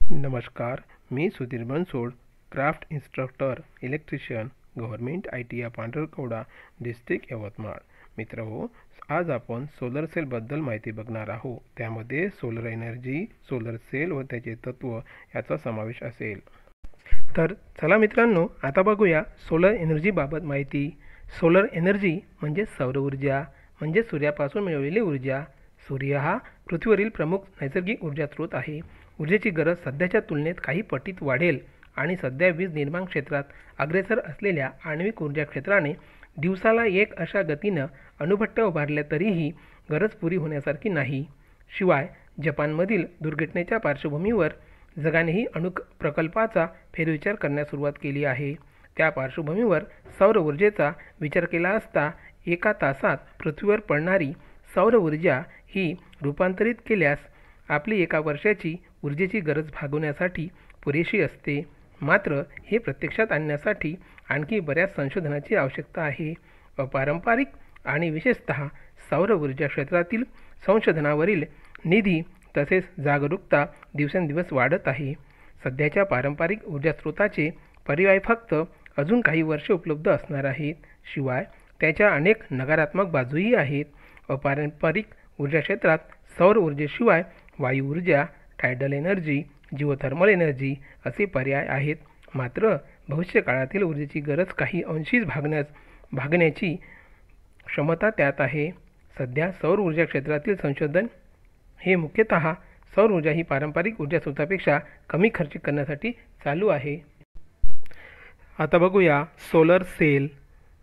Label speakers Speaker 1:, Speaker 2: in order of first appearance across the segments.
Speaker 1: नमस्कार, मी Sudhir Bansod, craft instructor, electrician, government ITI Pandharkawada, district Yavatmal. मित्रहो, आज आपण सोलर सेलबद्दल माहिती बघणार आहोत. त्यामध्ये सोलर एनर्जी, सोलर सेल व त्याचे तत्व याचा समावेश असेल. तर चला मित्रांनो, आता बघूया सोलर एनर्जीबाबत माहिती. सोलर एनर्जी म्हणजे सौर ऊर्जा, म्हणजे सूर्यापासून मिळवलेली ऊर्जा. सूर्य हा पृथ्वीवरील प्रमुख नैसर्गिक ऊर्जा स्रोत आहे. ऊर्जेची गरज सध्याच्या तुलनेत काही पटीत वाढेल आणि सध्या वीज निर्माण क्षेत्रात अग्रेसर असलेल्या आण्विक ऊर्जा क्षेत्राने दिवसाला 1 अशा गतीनं अणुभट्ट उभारल्या तरीही गरज पुरी होण्यासारखी नाही. शिवाय जपानमधील दुर्घटनेच्या पार्श्वभूमीवर जगानेही अणु प्रकल्पाचा फेरविचार करण्यास सुरुवात केली आहे. त्या पार्श्वभूमीवर सौर ऊर्जेचा विचार केला असता 1 तासात पृथ्वीवर पडणारी सौर ऊर्जा ही रूपांतरित केल्यास आपली 1 वर्षाची ऊर्जेची गरज भागवण्यासाठी पुरेशी असते. मात्र हे प्रत्यक्षात आणण्यासाठी आणखी बऱ्याच संशोधनाची आवश्यकता आहे. अपारंपरिक आणि विशेषतः सौर ऊर्जा क्षेत्रातील संशोधनावरील निधी तसेच जागरूकता दिवसेंदिवस वाढत आहे. सध्याच्या पारंपरिक ऊर्जा स्रोताचे पर्याय फक्त अजून काही वर्षे उपलब्ध असणार आहेत. शिवाय त्याच्या अनेक नकारात्मक बाजूही आहेत. अपारंपरिक ऊर्जा क्षेत्रात सौर ऊर्जेशिवाय वायू ऊर्जा, टायडल एनर्जी, जिओथर्मल एनर्जी असे पर्याय आहेत. मात्र भविष्यकाळातील ऊर्जेची गरज काही अंशीच भागण्याची क्षमता त्यात आहे. सध्या सौर ऊर्जा क्षेत्रातील संशोधन हे मुख्यतः सौर ऊर्जा ही पारंपरिक ऊर्जा स्रोतापेक्षा कमी खर्च करण्यासाठी चालू आहे. आता बघूया सोलर सेल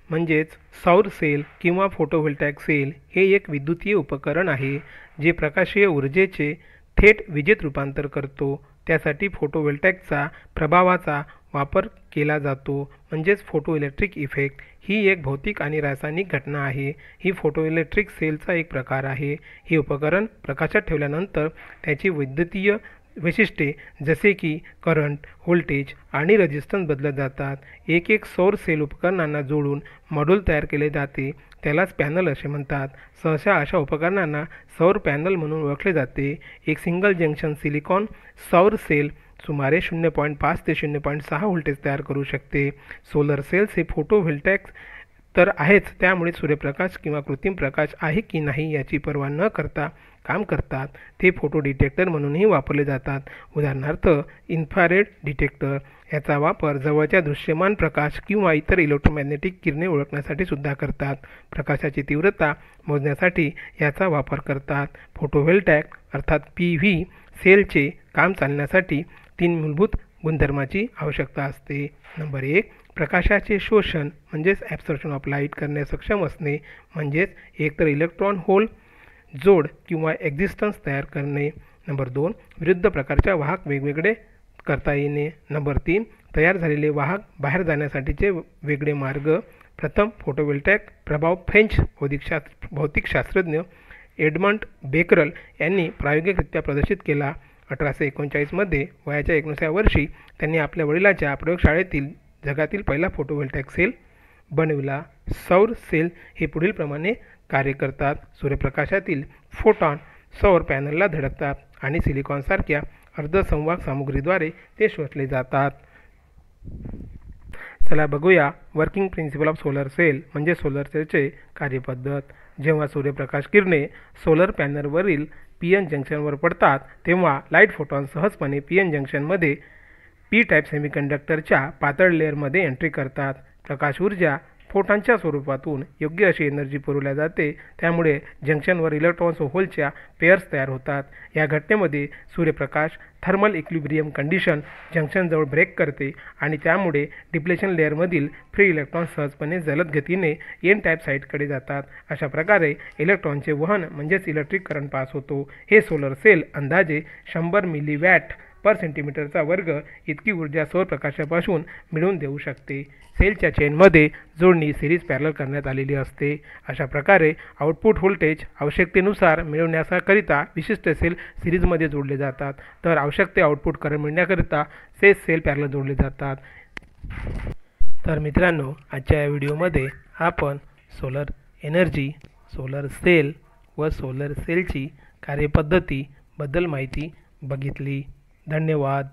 Speaker 1: म्हणजेच सौर सेल किंवा फोटोव्होल्टॅइक सेल हे एक विद्युतीय उपकरण आहे जे प्रकाशीय ऊर्जेचे थेट विजेत रूपांतर करतो. त्यासाठी फोटोव्होल्टॅइकचा प्रभावाचा वापर केला जातो, म्हणजेच फोटोइलेक्ट्रिक इफेक्ट. ही एक भौतिक आणि रासायनिक घटना आहे. ही फोटोइलेक्ट्रिक सेलचा एक प्रकार आहे. हे उपकरण प्रकाशात ठेवल्यानंतर त्याची वैद्युतीय वैशिष्ट्ये जसे की करंट, व्होल्टेज आणि रेझिस्टन्स बदलत जातात. एक सौर सेल उपकरणांना जोडून मॉड्यूल तयार केले जाते, त्यालाच पॅनल असे म्हणतात. सहसा अशा उपकरणांना सौर पॅनल म्हणून ओळखले जाते. एक सिंगल जंक्शन सिलिकॉन सौर सेल सुमारे 0.5 ते 0.6 व्होल्टेज तयार करू शकते. सोलर सेल्स हे फोटोव्होल्टॅइक तर आहेच, त्यामुळे सूर्यप्रकाश किंवा कृत्रिम प्रकाश आहे की नाही याची पर्वा न करता काम करतात. ते फोटो डिटेक्टर म्हणूनही वापरले जातात. उदाहरणार्थ इन्फ्रारेड डिटेक्टर. याचा वापर जवळच्या दृश्यमान प्रकाश किंवा इतर इलेक्ट्रोमॅग्नेटिक किरणे ओळखण्यासाठी सुद्धा करतात. प्रकाशाची तीव्रता मोजण्यासाठी याचा वापर करतात. फोटोव्होल्टॅइक अर्थात PV सेलचे काम चालण्यासाठी 3 मूलभूत गुणधर्माची आवश्यकता असते. नंबर 1, प्रकाशाचे शोषण म्हणजेच ॲब्सॉर्प्शन ऑफ लाईट करण्यास सक्षम असणे, म्हणजेच एकतर इलेक्ट्रॉन होल जोड किंवा एक्झिस्टन्स तयार करणे. नंबर 2, विरुद्ध प्रकारच्या वाहक वेगवेगळे करता येणे. नंबर 3, तयार झालेले वाहक बाहेर जाण्यासाठीचे वेगळे मार्ग. प्रथम फोटोव्होल्टॅइक प्रभाव फ्रेंच भौतिकशास्त्रज्ञ एडमंड बेकरल यांनी प्रायोगिकरित्या प्रदर्शित केला. 1839 वयाच्या 19व्या वर्षी त्यांनी आपल्या वडिलांच्या प्रयोगशाळेतील जगातील पहिला फोटोव्होल्टॅइक सेल बनविला. सौर सेल हे पुढील प्रमाणे कार्य करतात. सूर्यप्रकाशातील फोटॉन सौर पॅनलला धडकतात आणि सिलिकॉनसारख्या अर्धसंवाहक सामग्रीद्वारे ते शोषले जातात. चला बघूया working principle of solar cell म्हणजे सोलर सेलचे कार्यपद्धत. जेव्हा सूर्यप्रकाश किरणे सोलर पॅनलवरील PN जंक्शनवर पडतात तेव्हा लाईट फोटॉन सहजपणे PN जंक्शनमध्ये P टाईप सेमीकंडक्टरच्या पातळ लेअरमध्ये एंट्री करतात. प्रकाश ऊर्जा फोटॉनच्या स्वरूपातून योग्य अशी एनर्जी पुरवल्या जाते. त्यामुळे जंक्शनवर इलेक्ट्रॉन्स व होलच्या पेअर्स तयार होतात. या घटनेमध्ये सूर्यप्रकाश थर्मल इक्विलिब्रियम कंडिशन जंक्शनजवळ ब्रेक करते आणि त्यामुळे डिप्लेशन लेअरमधील फ्री इलेक्ट्रॉन सहजपणे जलद गतीने N टाईप साईटकडे जातात. अशा प्रकारे इलेक्ट्रॉनचे वहन म्हणजेच इलेक्ट्रिक करंट पास होतो. हे सोलर सेल अंदाजे 100 मिलीवॅट पर सेंटीमीटरचा वर्ग इतकी ऊर्जा सौर प्रकाशापासून मिळवून देऊ शकते. सेलच्या चेनमध्ये जोडणी सिरीज पॅरलल करण्यात आलेली असते. अशा प्रकारे आउटपुट व्होल्टेज आवश्यकतेनुसार मिळवण्याकरिता विशिष्ट सेल सिरीजमध्ये जोडले जातात, तर आवश्यक ते आउटपुट करंट मिळण्याकरिता सेल पॅरलल जोडले जातात. तर मित्रांनो, आजच्या या व्हिडिओमध्ये आपण सोलर एनर्जी, सोलर सेल व सोलर सेलची कार्यपद्धतीबद्दल माहिती बघितली. धन्यवाद.